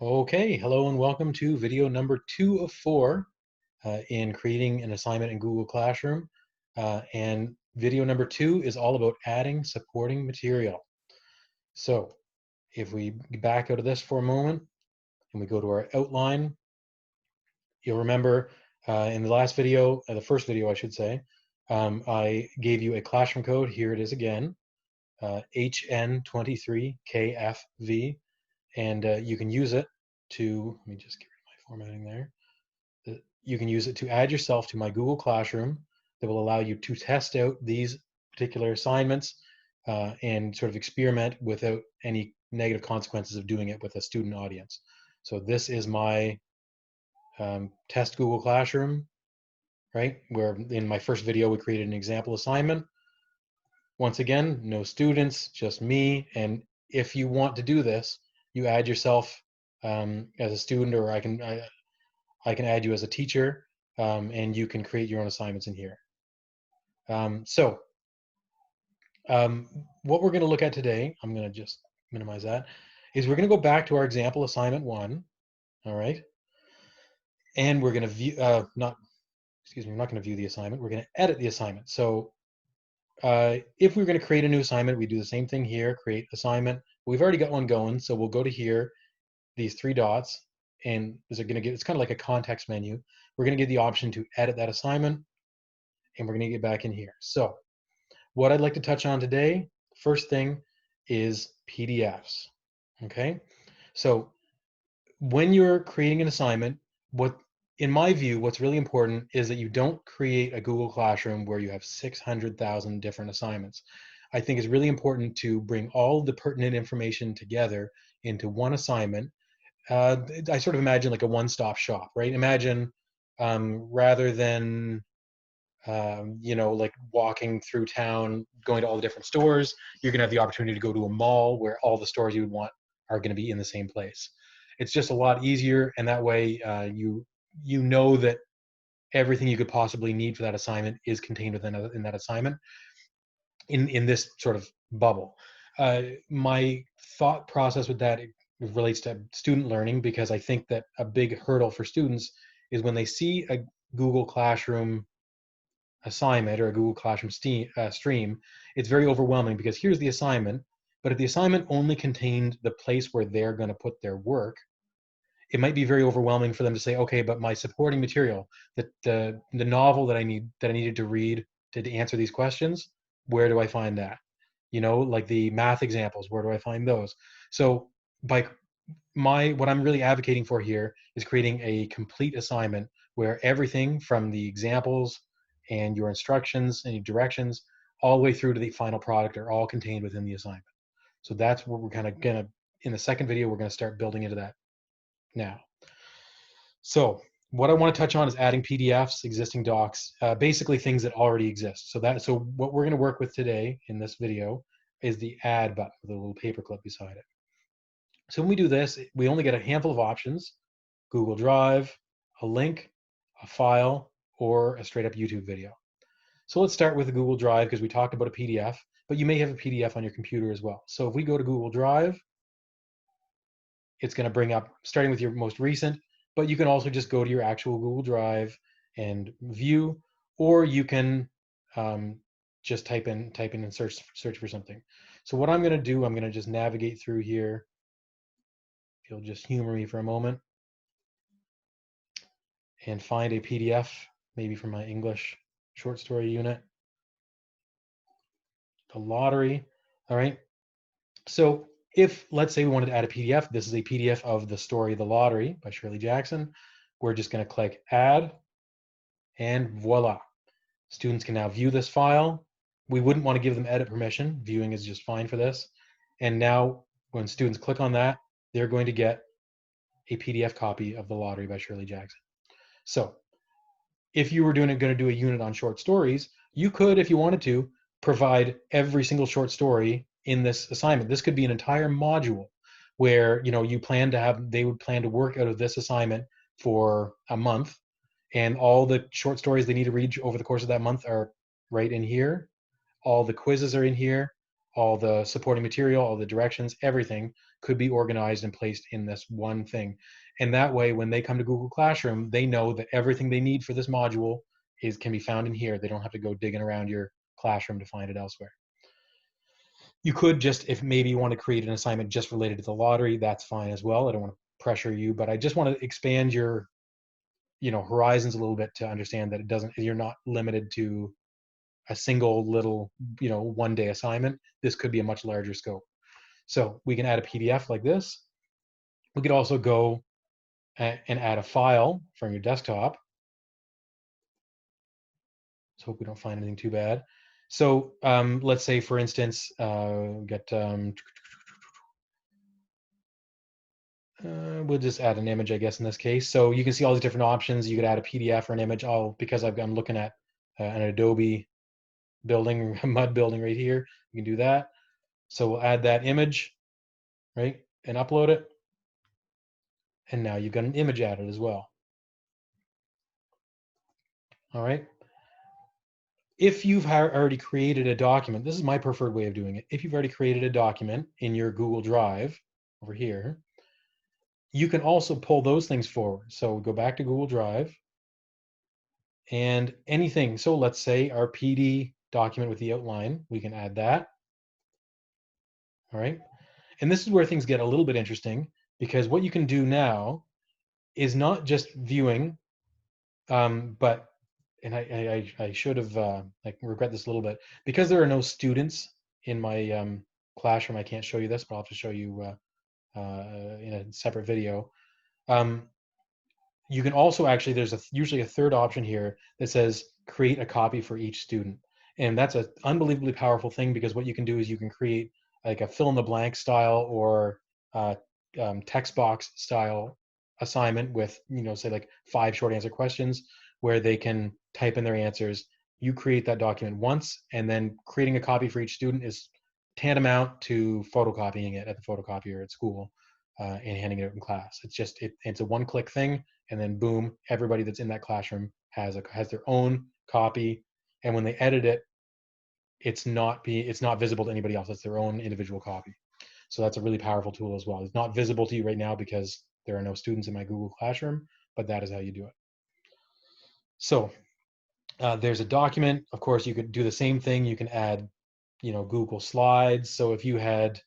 Okay, hello and welcome to video number 2 of 4 in creating an assignment in Google Classroom. And video number 2 is all about adding supporting material. So if we back out of this for a moment and we go to our outline, you'll remember in the last video, the first video I should say, I gave you a classroom code. Here it is again, HN23KFV, and you can use it to, let me just get rid of my formatting there. You can use it to add yourself to my Google Classroom that will allow you to test out these particular assignments and sort of experiment without any negative consequences of doing it with a student audience. So this is my test Google Classroom, right? Where in my first video, we created an example assignment. Once again, no students, just me. And if you want to do this, you add yourself as a student, or I can add you as a teacher, and you can create your own assignments in here. So what we're going to look at today, I'm going to just minimize that, is we're going to go back to our example assignment 1, all right? And we're going to view, we're not going to view the assignment, we're going to edit the assignment. So if we're going to create a new assignment, we do the same thing here, create assignment. We've already got one going, so we'll go to here, these 3 dots, and it's kind of like a context menu. We're going to get the option to edit that assignment, and we're going to get back in here. So what I'd like to touch on today, first thing, is PDFs. Okay, so when you're creating an assignment, in my view, what's really important is that you don't create a Google Classroom where you have 600,000 different assignments. I think it's really important to bring all the pertinent information together into one assignment. I sort of imagine like a one-stop shop, right? Imagine rather than like walking through town, going to all the different stores, you're going to have the opportunity to go to a mall where all the stores you would want are going to be in the same place. It's just a lot easier, and that way you know that everything you could possibly need for that assignment is contained within in that assignment in this sort of bubble. My thought process with that relates to student learning, because I think that a big hurdle for students is when they see a Google Classroom assignment or a Google Classroom stream, it's very overwhelming because here's the assignment, but if the assignment only contained the place where they're going to put their work, it might be very overwhelming for them to say, okay, but my supporting material, the novel that I needed to read to answer these questions, where do I find that? Like the math examples, where do I find those? So by what I'm really advocating for here is creating a complete assignment where everything from the examples and your instructions and your directions all the way through to the final product are all contained within the assignment. So that's what we're kind of gonna, in the second video, we're gonna start building into that now. So what I want to touch on is adding PDFs, existing docs, basically things that already exist. So what we're going to work with today in this video is the add button with a little paperclip beside it. So when we do this, we only get a handful of options: Google Drive, a link, a file, or a straight up YouTube video. So let's start with the Google Drive because we talked about a PDF, but you may have a PDF on your computer as well. So if we go to Google Drive, it's going to bring up, starting with your most recent, but you can also just go to your actual Google Drive and view, or you can just type in and search for something. So what I'm going to do, I'm going to just navigate through here. If you'll just humor me for a moment and find a PDF, maybe from my English short story unit. The lottery. All right. So if, let's say, we wanted to add a PDF, this is a PDF of the story The Lottery by Shirley Jackson. We're just going to click add, and voila. Students can now view this file. We wouldn't want to give them edit permission. Viewing is just fine for this. And now when students click on that, they're going to get a PDF copy of The Lottery by Shirley Jackson. So if you were going to do a unit on short stories, you could, if you wanted to, provide every single short story in this assignment. This could be an entire module where they would plan to work out of this assignment for a month, and all the short stories they need to read over the course of that month are right in here. All the quizzes are in here. all the supporting material, all the directions, everything could be organized and placed in this one thing. And that way, when they come to Google Classroom, they know that everything they need for this module can be found in here. They don't have to go digging around your classroom to find it elsewhere. You could just, if maybe you want to create an assignment just related to the lottery, that's fine as well. I don't want to pressure you, but I just want to expand your, horizons a little bit to understand that you're not limited to a single little, 1-day assignment. This could be a much larger scope. So we can add a PDF like this. We could also go and add a file from your desktop. So hope we don't find anything too bad. So let's say, for instance, we'll just add an image, I guess, in this case. So you can see all these different options. You could add a PDF or an image. Because I'm looking at an Adobe building, a mud building right here. You can do that. So we'll add that image, right, and upload it. And now you've got an image added as well. All right. If you've already created a document, this is my preferred way of doing it. If you've already created a document in your Google Drive over here, you can also pull those things forward. So go back to Google Drive and anything. So let's say our PD document with the outline, we can add that. All right. And this is where things get a little bit interesting, because what you can do now is not just viewing, but, and I should have, regret this a little bit, because there are no students in my classroom. I can't show you this, but I'll have to show you in a separate video. You can also actually, there's usually a third option here that says create a copy for each student. And that's an unbelievably powerful thing, because what you can do is you can create like a fill in the blank style or text box style assignment with, say like 5 short answer questions where they can type in their answers. You create that document once, and then creating a copy for each student is tantamount to photocopying it at the photocopier at school and handing it out in class. It's a one-click thing, and then boom, everybody that's in that classroom has their own copy. And when they edit it, it's not visible to anybody else. It's their own individual copy. So that's a really powerful tool as well. It's not visible to you right now because there are no students in my Google Classroom, but that is how you do it. So there's a document. Of course, you could do the same thing. You can add, Google Slides. So if you had,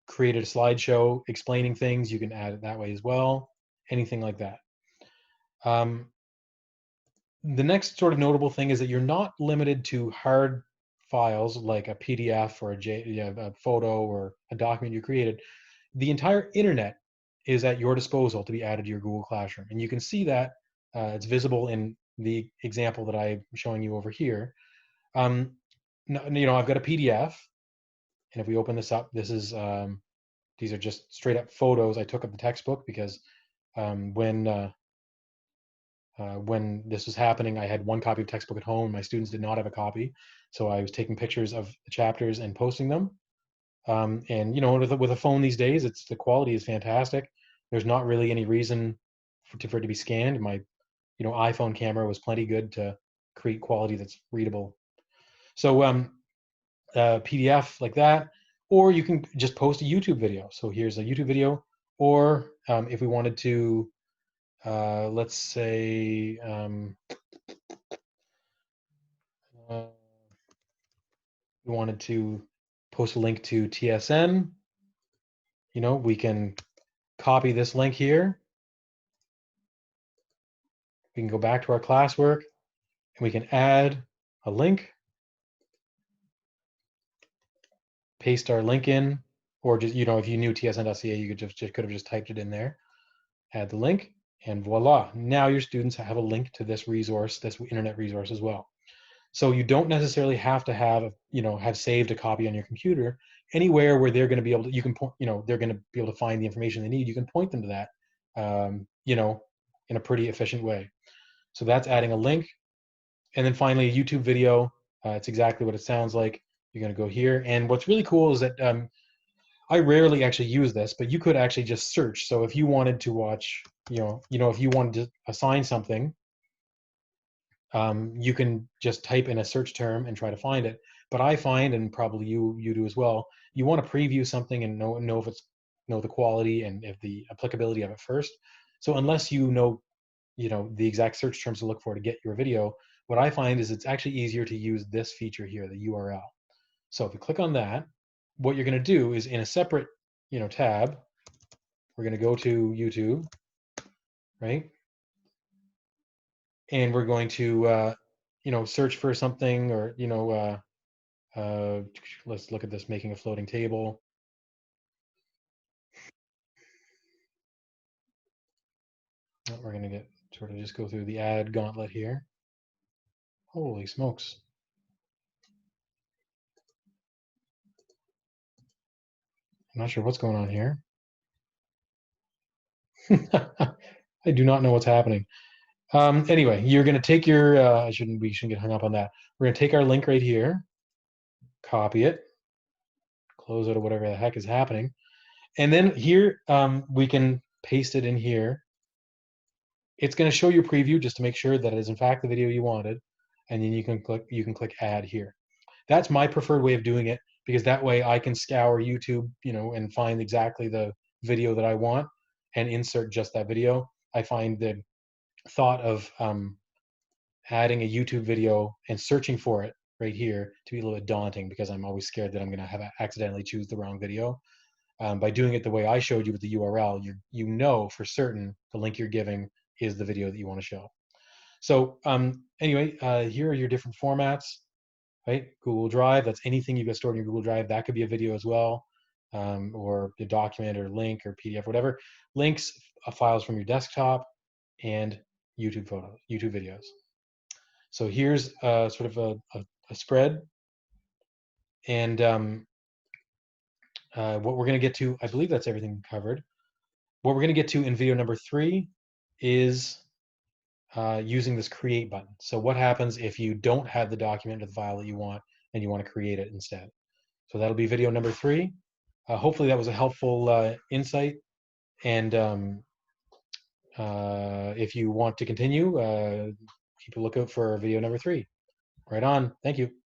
created a slideshow explaining things, you can add it that way as well. Anything like that. The next sort of notable thing is that you're not limited to hard files like a PDF or a photo or a document you created. The entire internet is at your disposal to be added to your Google Classroom. And you can see that it's visible in the example that I'm showing you over here. I've got a PDF, and if we open this up, these are just straight up photos I took of the textbook, because when this was happening, I had one copy of textbook at home. My students did not have a copy. So I was taking pictures of the chapters and posting them. And with a phone these days, the quality is fantastic. There's not really any reason for it to be scanned. My, iPhone camera was plenty good to create quality that's readable. So PDF like that, or you can just post a YouTube video. So here's a YouTube video, or if we wanted to, let's say, we wanted to post a link to TSN, we can copy this link here. We can go back to our classwork and we can add a link, paste our link in, or just, if you knew tsn.ca, you could have just typed it in there, add the link, and voila. Now your students have a link to this resource, this internet resource as well. So you don't necessarily have to have saved a copy on your computer. Anywhere where they're going to be able to, they're going to be able to find the information they need, you can point them to that, in a pretty efficient way. So that's adding a link. And then finally, a YouTube video. It's exactly what it sounds like. You're going to go here. And what's really cool is that I rarely actually use this, but you could actually just search. So if you wanted to watch, if you wanted to assign something, you can just type in a search term and try to find it. But I find, and probably you do as well, you want to preview something and know if it's know the quality and if the applicability of it first. So unless you know the exact search terms to look for to get your video, what I find is it's actually easier to use this feature here, the URL. So if you click on that, what you're going to do is in a separate tab, we're going to go to YouTube, right? And we're going to search for something, or let's look at this, making a floating table. We're going to get sort of just go through the ad gauntlet here. Holy smokes. I'm not sure what's going on here. I do not know what's happening. Anyway, you're going to take your, we shouldn't get hung up on that. We're going to take our link right here, copy it, close out of whatever the heck is happening. And then here, we can paste it in here. It's going to show your preview just to make sure that it is in fact the video you wanted. And then you can click add here. That's my preferred way of doing it, because that way I can scour YouTube, and find exactly the video that I want and insert just that video. I find the thought of adding a YouTube video and searching for it right here to be a little bit daunting, because I'm always scared that I'm going to have accidentally choose the wrong video. By doing it the way I showed you with the URL, you know for certain the link you're giving is the video that you want to show. So anyway, here are your different formats, right? Google Drive, that's anything you've got stored in your Google Drive. That could be a video as well, or a document or link or PDF, whatever. Links, files from your desktop, and YouTube photos, YouTube videos. So here's sort of a spread. And what we're going to get to, I believe that's everything covered. What we're going to get to in video number 3 is using this create button. So what happens if you don't have the document or the file that you want and you want to create it instead? So that'll be video number 3. Hopefully that was a helpful insight. And if you want to continue, keep a lookout for video number 3. Right on. Thank you.